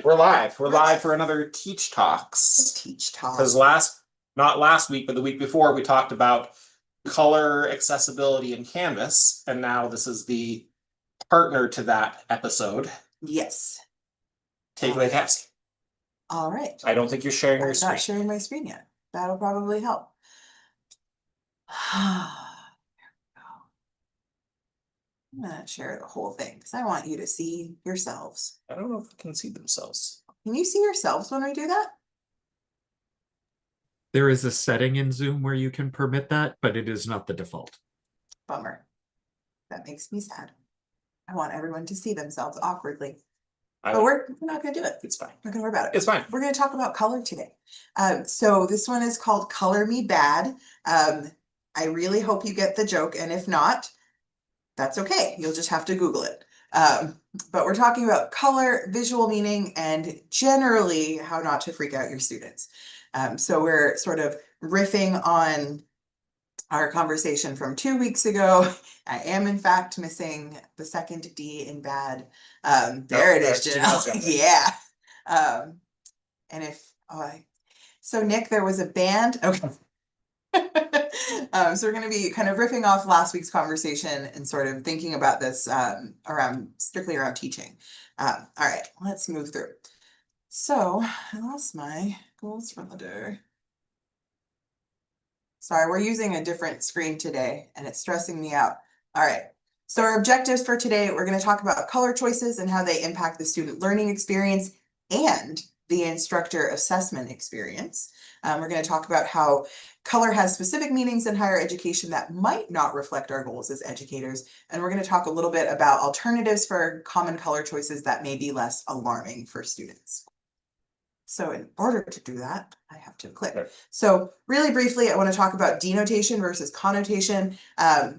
we're live. We're live for another Teach Talks. Teach Talk. Because not last week, but the week before, we talked about color accessibility in Canvas, and now this is the partner to that episode. Yes. Take it away, Cassie. All right. I don't think you're sharing your screen. I'm not sharing my screen yet. That'll probably help. I'm gonna share the whole thing because I want you to see yourselves. I don't know if they can see themselves. Can you see yourselves when we do that? There is a setting in Zoom where you can permit that, but it is not the default. Bummer. That makes me sad. I want everyone to see themselves awkwardly. But we're not going to do it. It's fine. We're not going to worry about it. It's fine. We're going to talk about color today. So this one is called Color Me Bad. I really hope you get the joke. And if not, that's okay. You'll just have to Google it. But we're talking about color, visual meaning, and generally how not to freak out your students. So we're sort of riffing on our conversation from 2 weeks ago. I am in fact missing the second D in bad. There it is, Janelle. Yeah. And if so Nick, there was a band. Okay. So we're going to be kind of riffing off last week's conversation and sort of thinking about this strictly around teaching. All right, let's move through. So I lost my goals for the day. Sorry, we're using a different screen today and it's stressing me out. All right, so our objectives for today, we're going to talk about color choices and how they impact the student learning experience and the instructor assessment experience. We're going to talk about how color has specific meanings in higher education that might not reflect our goals as educators. And we're going to talk a little bit about alternatives for common color choices that may be less alarming for students. So in order to do that, I have to click. Okay. So really briefly, I want to talk about denotation versus connotation.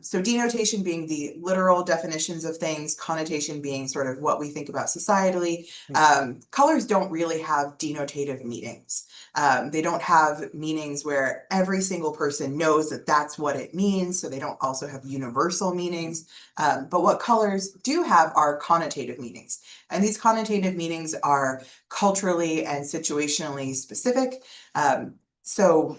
So denotation being the literal definitions of things, connotation being sort of what we think about societally. Colors don't really have denotative meanings. They don't have meanings where every single person knows that that's what it means. So they don't also have universal meanings. But what colors do have are connotative meanings. And these connotative meanings are culturally and situationally specific. So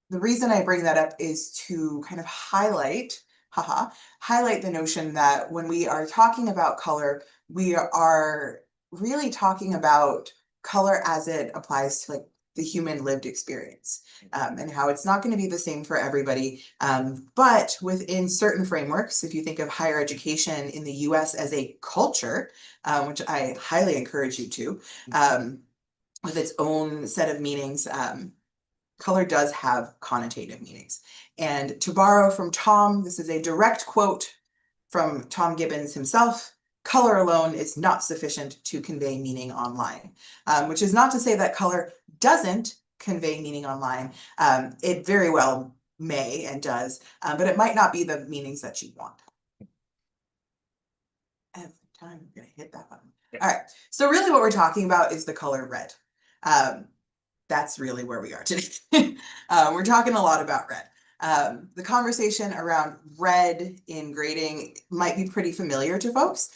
the reason I bring that up is to kind of highlight the notion that when we are talking about color, we are really talking about color as it applies to like the human lived experience, and how it's not going to be the same for everybody. But within certain frameworks, if you think of higher education in the US as a culture, which I highly encourage you to, with its own set of meanings, color does have connotative meanings. And to borrow from Tom, this is a direct quote from Tom Gibbons himself: color alone is not sufficient to convey meaning online, which is not to say that color doesn't convey meaning online. It very well may and does, but it might not be the meanings that you want. Every time I'm going to hit that button. Yeah. All right, so really what we're talking about is the color red. That's really where we are today. We're talking a lot about red. The conversation around red in grading might be pretty familiar to folks.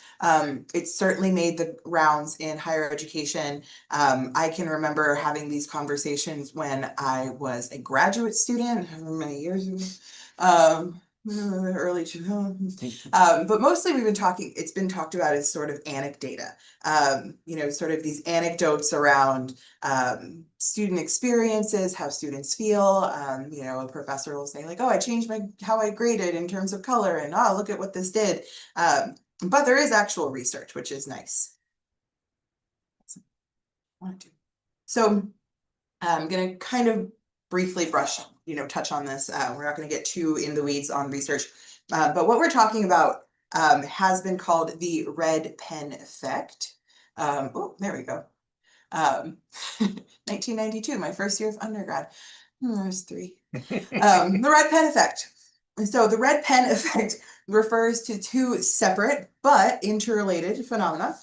It's certainly made the rounds in higher education. I can remember having these conversations when I was a graduate student, however many years ago. Early 2000s. But mostly it's been talked about as sort of anecdata, sort of these anecdotes around student experiences, how students feel. A professor will say like, oh, I changed how I graded in terms of color, and oh, look at what this did. But there is actual research, which is nice. So I'm going to kind of briefly touch on this. We're not going to get too in the weeds on research, but what we're talking about has been called the red pen effect. Oh, there we go. 1992, my first year of undergrad. I was 3. The red pen effect. So the red pen effect refers to 2 separate but interrelated phenomena.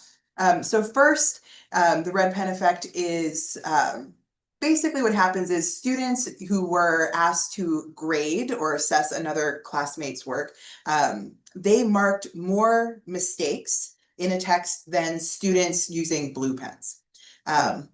So first, the red pen effect is basically what happens is students who were asked to grade or assess another classmate's work, they marked more mistakes in a text than students using blue pens. And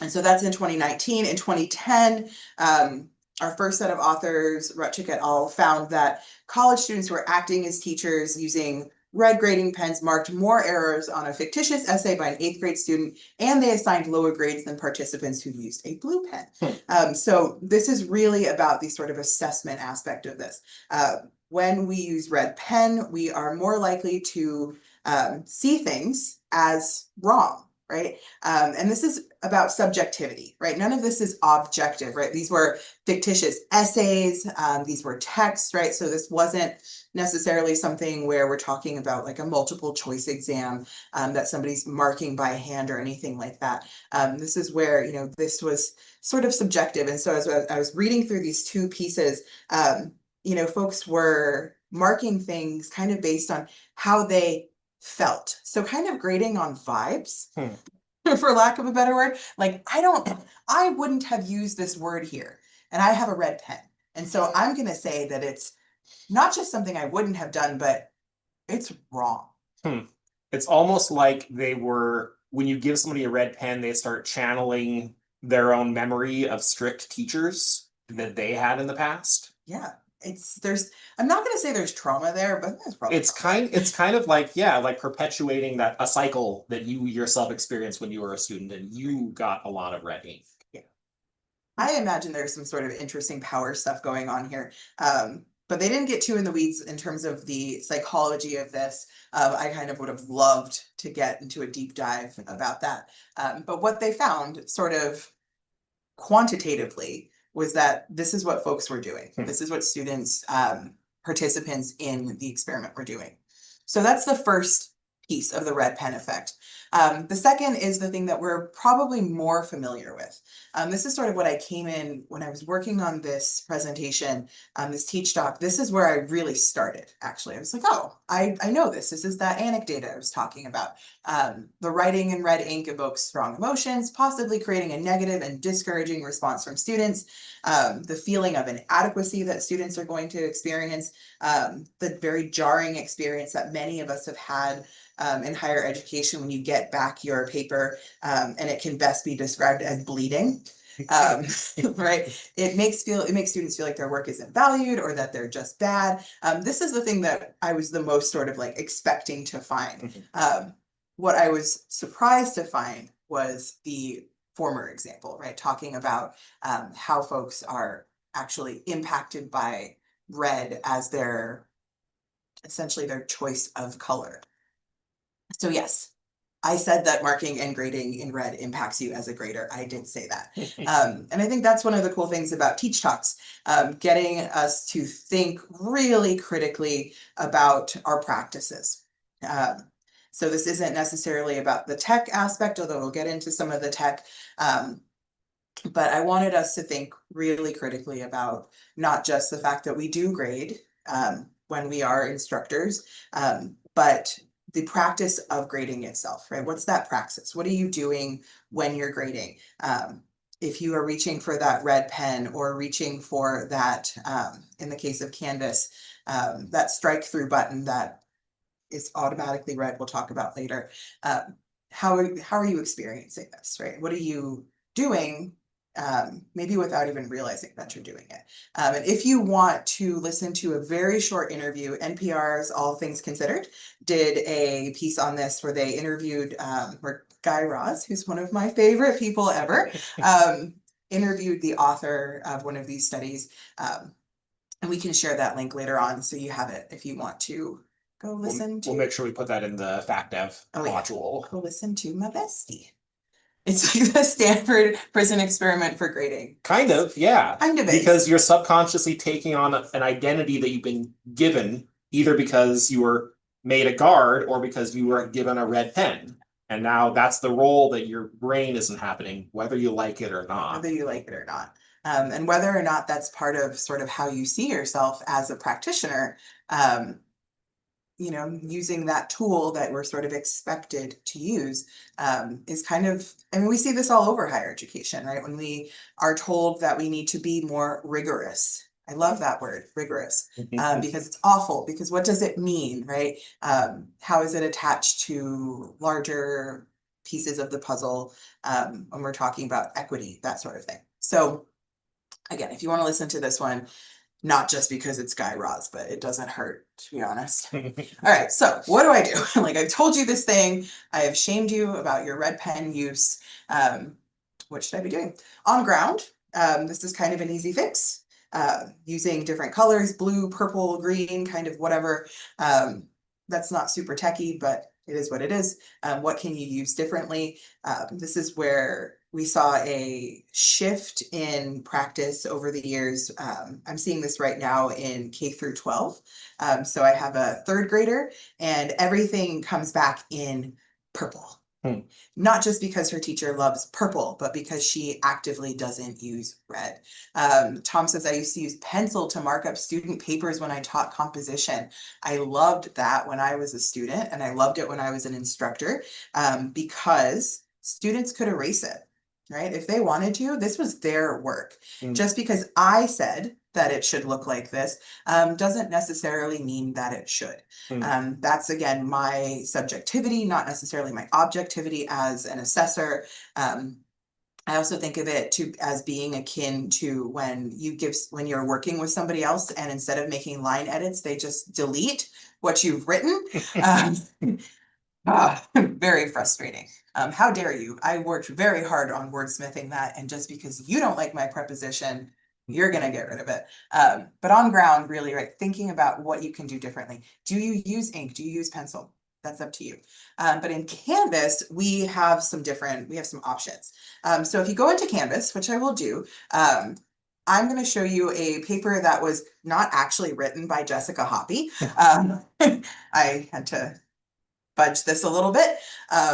so that's in 2019. In 2010, our first set of authors, Rutchick et al., found that college students who were acting as teachers using red grading pens marked more errors on a fictitious essay by an 8th grade student, and they assigned lower grades than participants who used a blue pen. So this is really about the sort of assessment aspect of this. When we use red pen, we are more likely to see things as wrong, right? And this is about subjectivity, right? None of this is objective, right? These were fictitious essays, these were texts, right? So this wasn't necessarily something where we're talking about like a multiple choice exam that somebody's marking by hand or anything like that. This is where, you know, this was sort of subjective. And so as I was reading through these two pieces, you know, folks were marking things kind of based on how they felt. So kind of grading on vibes, for lack of a better word. Like, I wouldn't have used this word here, and I have a red pen. And so I'm going to say that it's not just something I wouldn't have done, but it's wrong. It's almost like they were, when you give somebody a red pen, they start channeling their own memory of strict teachers that they had in the past. Yeah. I'm not going to say there's trauma there, but there's probably it's kind of like, yeah, like perpetuating a cycle that you yourself experienced when you were a student and you got a lot of red ink. Yeah. I imagine there's some sort of interesting power stuff going on here. But they didn't get too in the weeds in terms of the psychology of this. I kind of would have loved to get into a deep dive about that. But what they found sort of quantitatively was that this is what folks were doing. This is what students, participants in the experiment were doing. So that's the first piece of the red pen effect. The second is the thing that we're probably more familiar with. This is sort of what I came in when I was working on this presentation, this teach doc. This is where I really started, actually. I was like, oh, I know this. This is that anecdote I was talking about. The writing in red ink evokes strong emotions, possibly creating a negative and discouraging response from students. The feeling of inadequacy that students are going to experience, the very jarring experience that many of us have had in higher education when you get back your paper, and it can best be described as bleeding. Right? It makes students feel like their work isn't valued or that they're just bad. This is the thing that I was the most sort of like expecting to find. What I was surprised to find was the former example, right? Talking about how folks are actually impacted by red as essentially their choice of color. So yes, I said that marking and grading in red impacts you as a grader. I did say that. And I think that's one of the cool things about Teach Talks, getting us to think really critically about our practices. So this isn't necessarily about the tech aspect, although we'll get into some of the tech. But I wanted us to think really critically about not just the fact that we do grade when we are instructors, but the practice of grading itself, right? What's that praxis? What are you doing when you're grading? If you are reaching for that red pen or reaching for that, in the case of Canvas, that strike through button that is automatically red, we'll talk about later. How are you experiencing this, right? What are you doing? Maybe without even realizing that you're doing it. And if you want to listen to a very short interview, NPR's All Things Considered did a piece on this where they interviewed where Guy Raz, who's one of my favorite people ever, interviewed the author of one of these studies. And we can share that link later on so you have it if you want to go listen to. We'll make sure we put that in the FactDev module. Go listen to my bestie. It's like the Stanford prison experiment for grading. Kind of, yeah. Kind of because you're subconsciously taking on an identity that you've been given, either because you were made a guard or because you were given a red pen. And now that's the role that your brain isn't happening, whether you like it or not. Whether you like it or not. And whether or not that's part of sort of how you see yourself as a practitioner, you know, using that tool that we're sort of expected to use is kind of, I mean, we see this all over higher education, right? When we are told that we need to be more rigorous. I love that word, rigorous, because it's awful, because what does it mean, right? How is it attached to larger pieces of the puzzle when we're talking about equity, that sort of thing. So again, if you want to listen to this one, not just because it's Guy Raz, but it doesn't hurt, to be honest. All right, so what do I do? Like I've told you this thing, I have shamed you about your red pen use. What should I be doing? On ground, this is kind of an easy fix. Using different colors, blue, purple, green, kind of whatever. That's not super techy, but it is what it is. What can you use differently? This is where we saw a shift in practice over the years. I'm seeing this right now in K through 12. So I have a third grader and everything comes back in purple. Not just because her teacher loves purple, but because she actively doesn't use red. Tom says, I used to use pencil to mark up student papers when I taught composition. I loved that when I was a student, and I loved it when I was an instructor, because students could erase it, right? If they wanted to, this was their work. Just because I said that it should look like this doesn't necessarily mean that it should. That's again my subjectivity, not necessarily my objectivity as an assessor. I also think of it as being akin to when you're working with somebody else and instead of making line edits, they just delete what you've written. Very frustrating. How dare you? I worked very hard on wordsmithing that, and just because you don't like my preposition, you're gonna get rid of it. But on ground, really, right, thinking about what you can do differently. Do you use ink? Do you use pencil? That's up to you. But in Canvas, we have some options. So if you go into Canvas, which I will do, I'm going to show you a paper that was not actually written by Jessica Hoppy. I had to fudge this a little bit.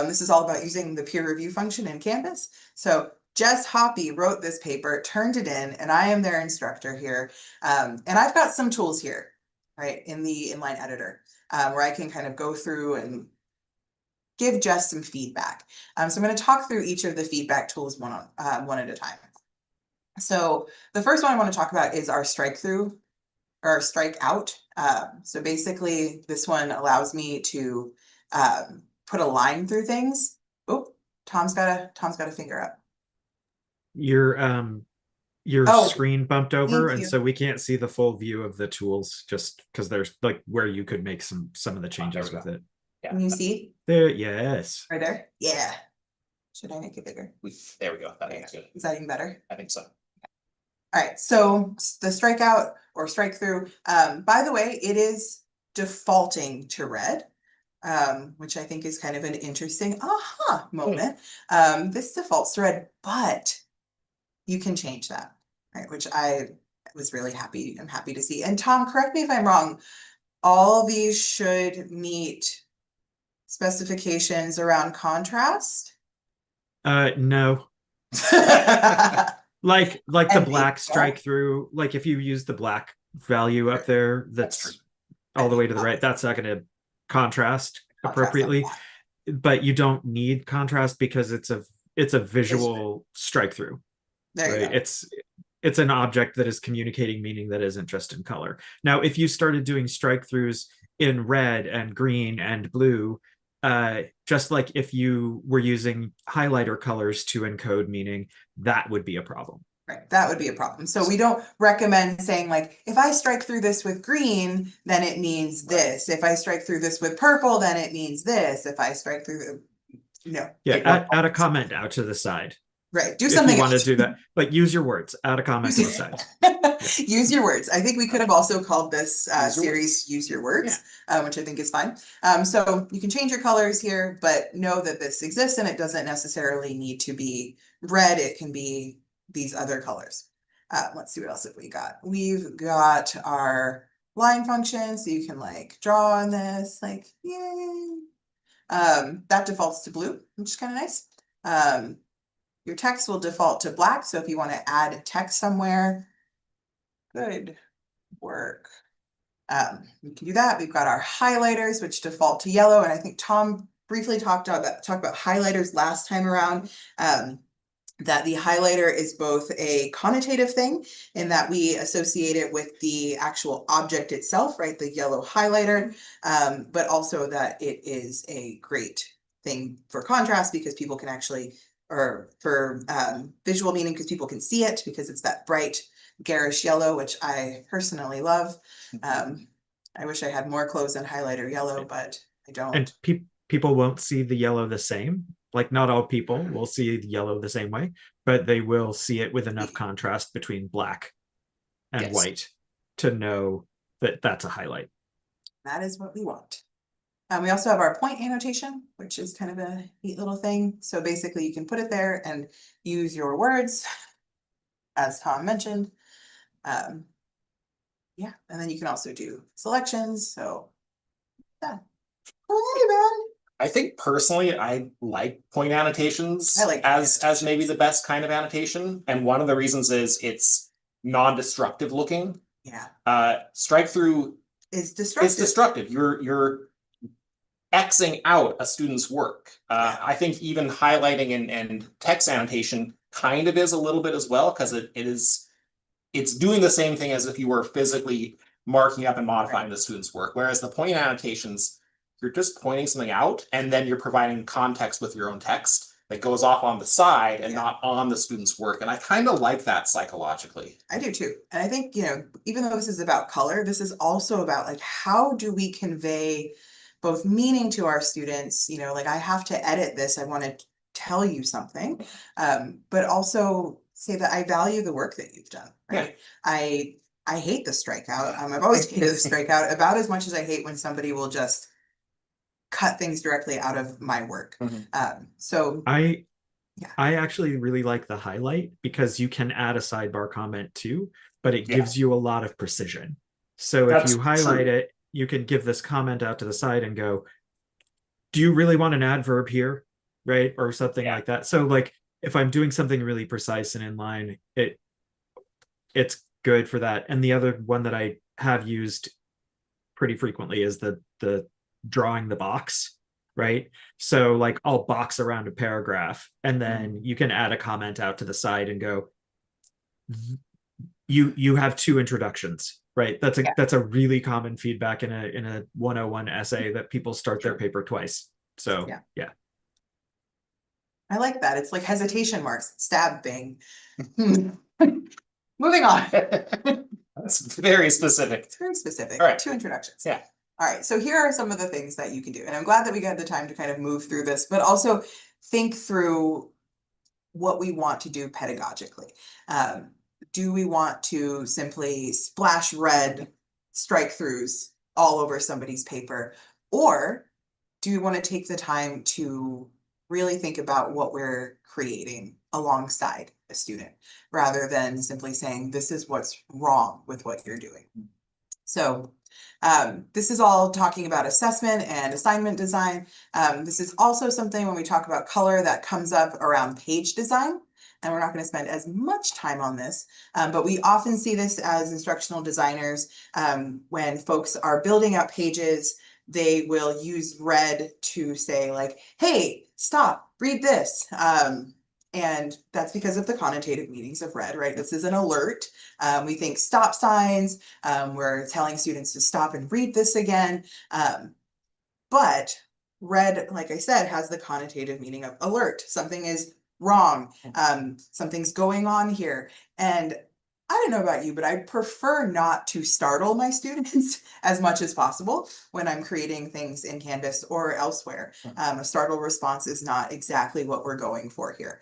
This is all about using the peer review function in Canvas. So Jess Hoppy wrote this paper, turned it in, and I am their instructor here. And I've got some tools here, right, in the inline editor, where I can kind of go through and give Jess some feedback. So I'm going to talk through each of the feedback tools one at a time. So the first one I want to talk about is our strike through or strike out. So basically this one allows me to put a line through things. Oh, Tom's got a finger up. Your screen bumped over, and you. so we can't see the full view of the tools just because there's like where you could make some of the changes with it. Yeah. Can you see? There, yes. Right there? Yeah. Should I make it bigger? There we go. That makes good. Is that even better? I think so. All right, so the strikeout or strike through, by the way, it is defaulting to red, which I think is kind of an interesting aha moment. This defaults to red, but you can change that, right? Which I was really happy. I'm happy to see. And Tom, correct me if I'm wrong. All of these should meet specifications around contrast. No. Like the black strike through, like if you use the black value up there, that's all the way to the right, that's not going to contrast appropriately. But you don't need contrast because it's a visual strike through. Right? It's an object that is communicating meaning that isn't just in color. Now, if you started doing strike throughs in red and green and blue, just like if you were using highlighter colors to encode meaning, that would be a problem. Right, that would be a problem. So we don't recommend saying like, if I strike through this with green, then it means this. If I strike through this with purple, then it means this. If I strike through no. Yeah, add a comment out to the side. Right, do something if you want to do that, like use your words, add a comment to the side. Use your words. I think we could have also called this series Use Your Words, which I think is fine. So you can change your colors here, but know that this exists and it doesn't necessarily need to be red. It can be these other colors. Let's see what else have we got. We've got our line function, so you can like draw on this, like yay. That defaults to blue, which is kind of nice. Your text will default to black, so if you want to add text somewhere, good work. We can do that. We've got our highlighters, which default to yellow, and I think Tom briefly talked about highlighters last time around. That the highlighter is both a connotative thing in that we associate it with the actual object itself, right? The yellow highlighter, but also that it is a great thing for contrast because people can actually, or for visual meaning because people can see it because it's that bright garish yellow, which I personally love. I wish I had more clothes in highlighter yellow, but I don't. And people won't see the yellow the same. Like not all people will see the yellow the same way, but they will see it with enough contrast between black and Yes. white to know that that's a highlight. That is what we want. We also have our point annotation, which is kind of a neat little thing. So basically you can put it there and use your words, as Tom mentioned. Yeah, and then you can also do selections. So yeah. Oh, hey, man. I think personally, I like point annotations I like as maybe the best kind of annotation. And one of the reasons is it's non-destructive looking. Yeah. Strike through Is destructive. is destructive. You're Xing out a student's work. Yeah. I think even highlighting and text annotation kind of is a little bit as well, because it's doing the same thing as if you were physically marking up and modifying the student's work. Whereas the point annotations, you're just pointing something out and then you're providing context with your own text that goes off on the side and not on the student's work. And I kind of like that psychologically. I do too. And I think, even though this is about color, this is also about like, how do we convey both meaning to our students? Like I have to edit this. I want to tell you something, but also say that I value the work that you've done, right? Yeah. I hate the strikeout. I've always hated the strikeout about as much as I hate when somebody will just cut things directly out of my work. So I actually really like the highlight because you can add a sidebar comment too, but it gives you a lot of precision. So if you highlight it, you can give this comment out to the side and go, do you really want an adverb here? Right? Or something like that. So like if I'm doing something really precise and in line, it's good for that. And the other one that I have used pretty frequently is the drawing the box, right? So like I'll box around a paragraph and then you can add a comment out to the side and go, you have two introductions, right? That's a really common feedback in a 101 essay that people start their paper twice. So yeah. I like that. It's like hesitation marks, stab, bang. Moving on. That's very specific. It's very specific. All right. Two introductions. Yeah. All right. So here are some of the things that you can do. And I'm glad that we got the time to kind of move through this, but also think through what we want to do pedagogically. Do we want to simply splash red strike throughs all over somebody's paper? Or do we want to take the time to really think about what we're creating alongside a student rather than simply saying, this is what's wrong with what you're doing? So this is all talking about assessment and assignment design. This is also something when we talk about color that comes up around page design. And we're not going to spend as much time on this, but we often see this as instructional designers. When folks are building out pages, they will use red to say like, hey, stop, read this. And that's because of the connotative meanings of red, right? This is an alert. We think stop signs. We're telling students to stop and read this again. But red, like I said, has the connotative meaning of alert. Something is wrong. Something's going on here. And I don't know about you, but I prefer not to startle my students as much as possible when I'm creating things in Canvas or elsewhere. A startle response is not exactly what we're going for here.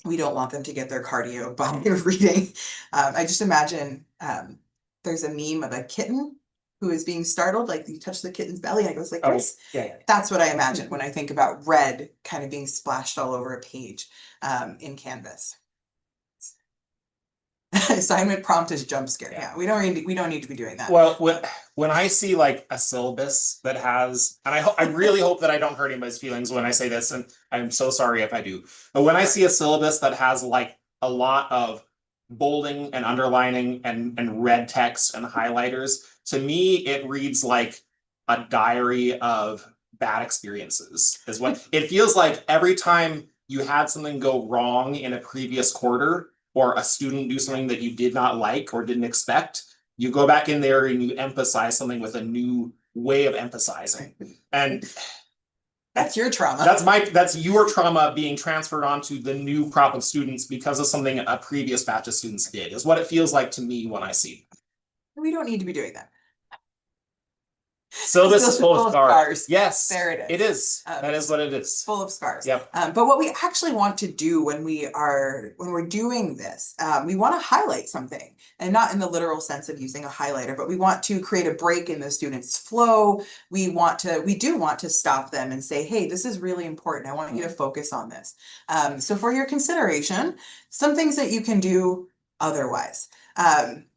We don't want them to get their cardio by reading. I just imagine there's a meme of a kitten who is being startled, like you touch the kitten's belly and it goes like this. That's what I imagine when I think about red kind of being splashed all over a page in Canvas. Assignment prompt is jump scare. Yeah, we don't need to be doing that. Well, when I see like a syllabus that has, and I really hope that I don't hurt anybody's feelings when I say this, and I'm so sorry if I do. But when I see a syllabus that has like a lot of bolding and underlining and red text and highlighters, to me it reads like a diary of bad experiences. Is what it feels like every time you had something go wrong in a previous quarter, or a student do something that you did not like or didn't expect, you go back in there and you emphasize something with a new way of emphasizing. And That's your trauma. That's your trauma being transferred onto the new crop of students because of something a previous batch of students did, is what it feels like to me when I see. We don't need to be doing that. So this is full of scars. Yes, there it is. It is. That is what it is. Full of scars. Yep. But what we actually want to do when we're doing this, we want to highlight something, and not in the literal sense of using a highlighter, but we want to create a break in the student's flow. We do want to stop them and say, hey, this is really important. I want you to focus on this. So for your consideration, some things that you can do otherwise.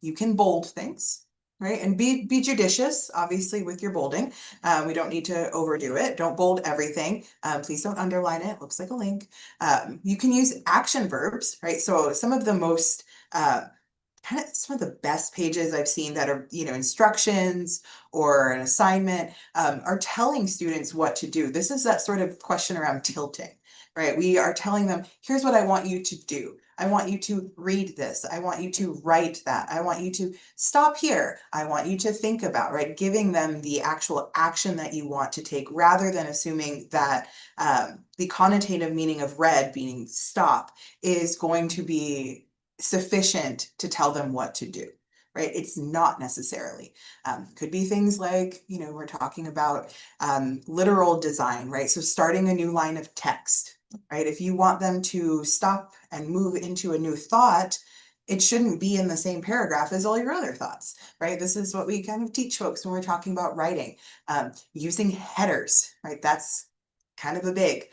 You can bold things. Right, and be judicious, obviously, with your bolding. We don't need to overdo it. Don't bold everything. Please don't underline it. Looks like a link. You can use action verbs, right? So some of the most some of the best pages I've seen that are, instructions or an assignment, are telling students what to do. This is that sort of question around tilting, right? We are telling them, here's what I want you to do. I want you to read this. I want you to write that. I want you to stop here. I want you to think about, right? Giving them the actual action that you want to take, rather than assuming that the connotative meaning of read, meaning stop, is going to be sufficient to tell them what to do. Right? It's not necessarily. Could be things like, we're talking about literal design, right? So starting a new line of text. Right? If you want them to stop and move into a new thought, it shouldn't be in the same paragraph as all your other thoughts, right? This is what we kind of teach folks when we're talking about writing. Using headers, right? That's kind of a big.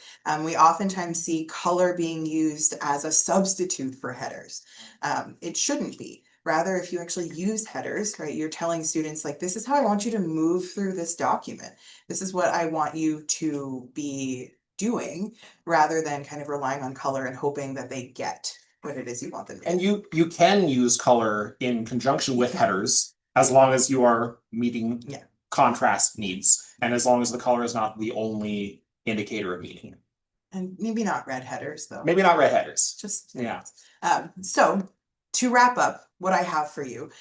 We oftentimes see color being used as a substitute for headers. It shouldn't be. Rather, if you actually use headers, right, you're telling students, like, this is how I want you to move through this document. This is what I want you to be doing, rather than kind of relying on color and hoping that they get what it is you want them to. And you can use color in conjunction with headers, as long as you are meeting contrast needs, and as long as the color is not the only indicator of meaning. And maybe not red headers, though. Maybe not red headers. Just yeah. So to wrap up what I have for you,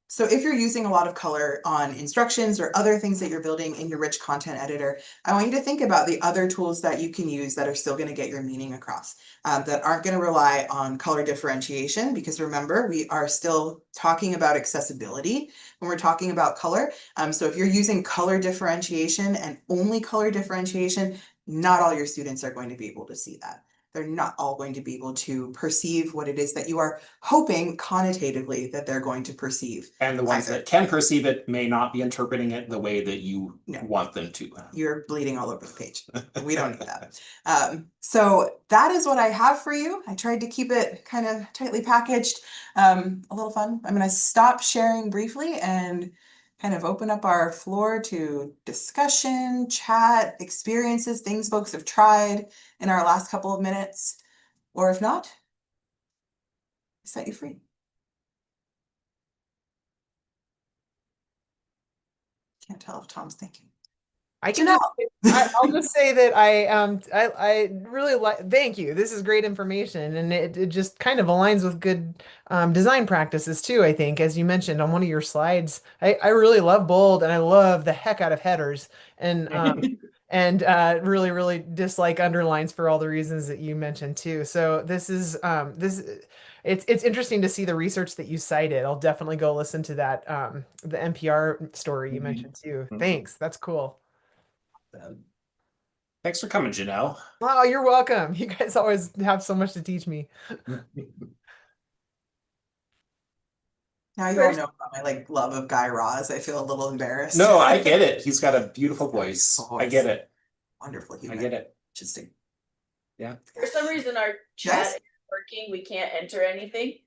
so if you're using a lot of color on instructions or other things that you're building in your rich content editor, I want you to think about the other tools that you can use that are still going to get your meaning across, that aren't going to rely on color differentiation, because remember, we are still talking about accessibility when we're talking about color. So if you're using color differentiation and only color differentiation, not all your students are going to be able to see that. They're not all going to be able to perceive what it is that you are hoping connotatively that they're going to perceive. And the ones that can perceive it may not be interpreting it the way that you want them to. You're bleeding all over the page. We don't need that. So that is what I have for you. I tried to keep it kind of tightly packaged, a little fun. I'm going to stop sharing briefly and kind of open up our floor to discussion, chat, experiences, things folks have tried in our last couple of minutes, or if not, set you free. Can't tell if Tom's thinking. I can I'll just say that I really like, thank you. This is great information, and it just kind of aligns with good design practices too, I think, as you mentioned on one of your slides. I really love bold, and I love the heck out of headers, and really, really dislike underlines for all the reasons that you mentioned too. So this is it's interesting to see the research that you cited. I'll definitely go listen to that the NPR story you mentioned too. Thanks. That's cool. Thanks for coming, Janelle. Oh, you're welcome. You guys always have so much to teach me. Now you all know about my love of Guy Raz. I feel a little embarrassed. No, I get it. He's got a beautiful voice. I get it. Wonderful human. I get it. Interesting. Yeah. For some reason, our chat is working. We can't enter anything.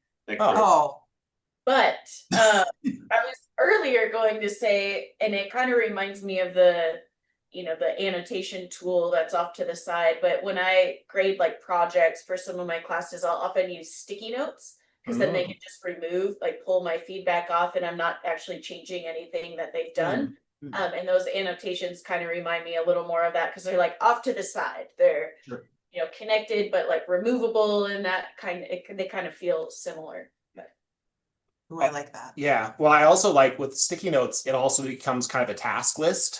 Oh. But I was earlier going to say, and it kind of reminds me of the annotation tool that's off to the side. But when I grade projects for some of my classes, I'll often use sticky notes, because then they can just pull my feedback off, and I'm not actually changing anything that they've done. And those annotations kind of remind me a little more of that, because they're off to the side. They're connected, but removable, and that they kind of feel similar. Ooh, I like that. Yeah. Well, I also like with sticky notes, it also becomes kind of a task list.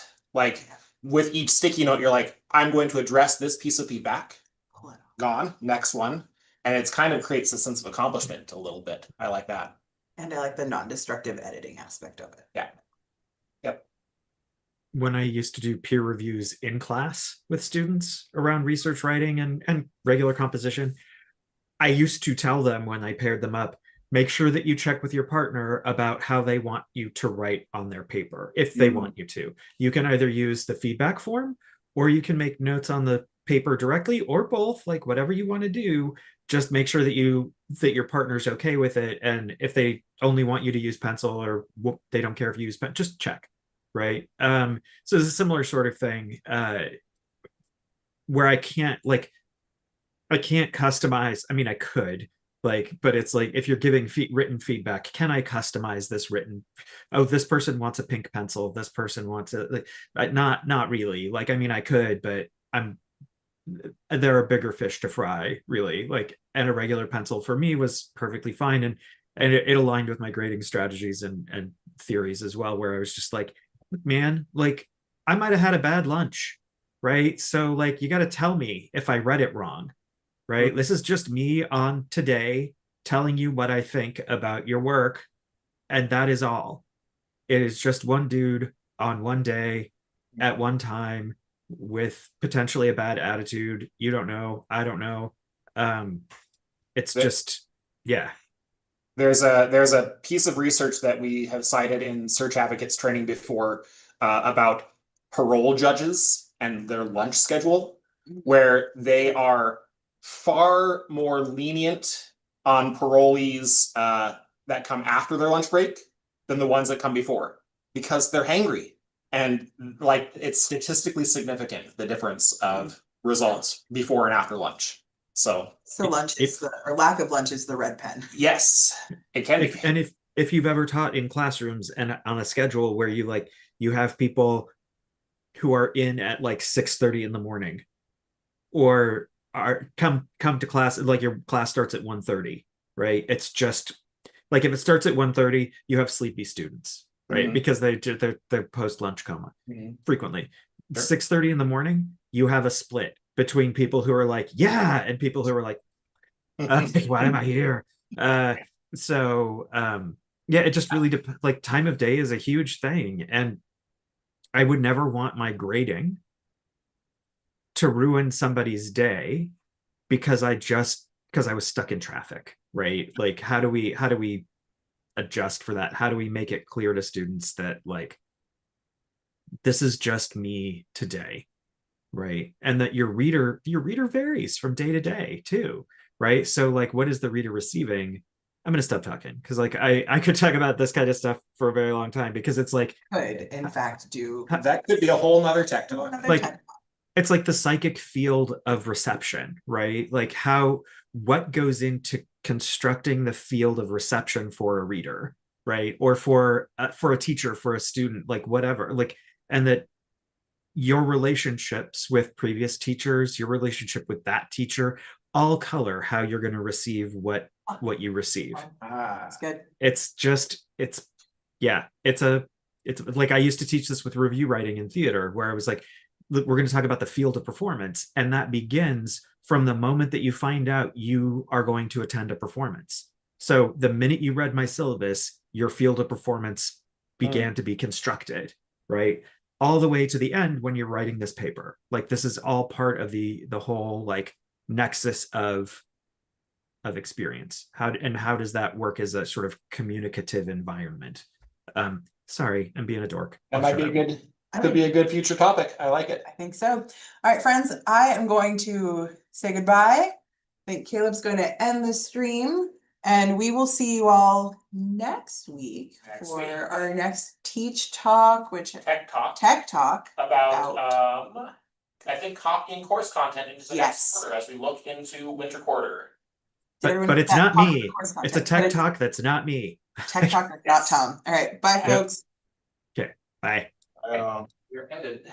with each sticky note, you're like, I'm going to address this piece of feedback. Pull it off. Gone, next one. And it's kind of creates a sense of accomplishment a little bit. I like that. And I like the non-destructive editing aspect of it. Yeah. Yep. When I used to do peer reviews in class with students around research writing and regular composition, I used to tell them when I paired them up, make sure that you check with your partner about how they want you to write on their paper, if they want you to. You can either use the feedback form, or you can make notes on the paper directly, or both, like whatever you want to do. Just make sure that your partner's okay with it. And if they only want you to use pencil, or they don't care if you use pen, just check. Right. So it's a similar sort of thing, where I can't customize. I mean, I could, but it's like, if you're giving written feedback, can I customize this written? Oh, this person wants a pink pencil. This person wants not really. Like, I mean, I could, but there are bigger fish to fry, really. Like, and a regular pencil for me was perfectly fine. And it aligned with my grading strategies and theories as well, where I was just like, man, like, I might have had a bad lunch, right? So like, you got to tell me if I read it wrong, right? This is just me on today telling you what I think about your work, and that is all. It is just one dude on one day at one time with potentially a bad attitude. You don't know, I don't know. It's just, yeah. There's a piece of research that we have cited in search advocates training before, about parole judges and their lunch schedule, where they are far more lenient on parolees that come after their lunch break than the ones that come before, because they're hangry. And like, it's statistically significant, the difference of results before and after lunch. So lunch is or lack of lunch is the red pen. yes, it can be. And if you've ever taught in classrooms and on a schedule where you have people who are in at like 6:30 in the morning, or are come to class, like your class starts at 1:30, right? It's just like, if it starts at 1:30, you have sleepy students, right? Because they're post lunch coma frequently. Sure. 6:30 in the morning, you have a split between people who are like, yeah, and people who are like, why am I here? So yeah, it just really like, time of day is a huge thing, and I would never want my grading to ruin somebody's day because I was stuck in traffic, right? Like, how do we adjust for that? How do we make it clear to students that, like, this is just me today, right? And that your reader varies from day to day too, right? So like, what is the reader receiving? I'm going to stop talking, because like, I could talk about this kind of stuff for a very long time, because it's like, Could in fact do that could be a whole nother tech talk. Like, it's like the psychic field of reception, right? Like, what goes into constructing the field of reception for a reader, right? Or for a teacher, for a student, like whatever, like, and that your relationships with previous teachers, your relationship with that teacher, all color how you're going to receive what you receive. That's good. It's like, I used to teach this with review writing in theater, where I was like, we're going to talk about the field of performance, and that begins from the moment that you find out you are going to attend a performance. So the minute you read my syllabus, your field of performance began to be constructed, right? All the way to the end when you're writing this paper. Like, this is all part of the whole like nexus of experience. How does that work as a sort of communicative environment? Sorry, I'm being a dork. That might be a good, could be a good future topic. I like it. I think so. All right, friends, I am going to say goodbye. I think Caleb's going to end the stream, and we will see you all next week for our next Teach Talk, which Tech Talk about I think copying course content into the next quarter as we look into winter quarter. But it's not me. It's a tech talk that's not me. Tech Talk.com. All right, bye, folks. Okay, bye. You're ended.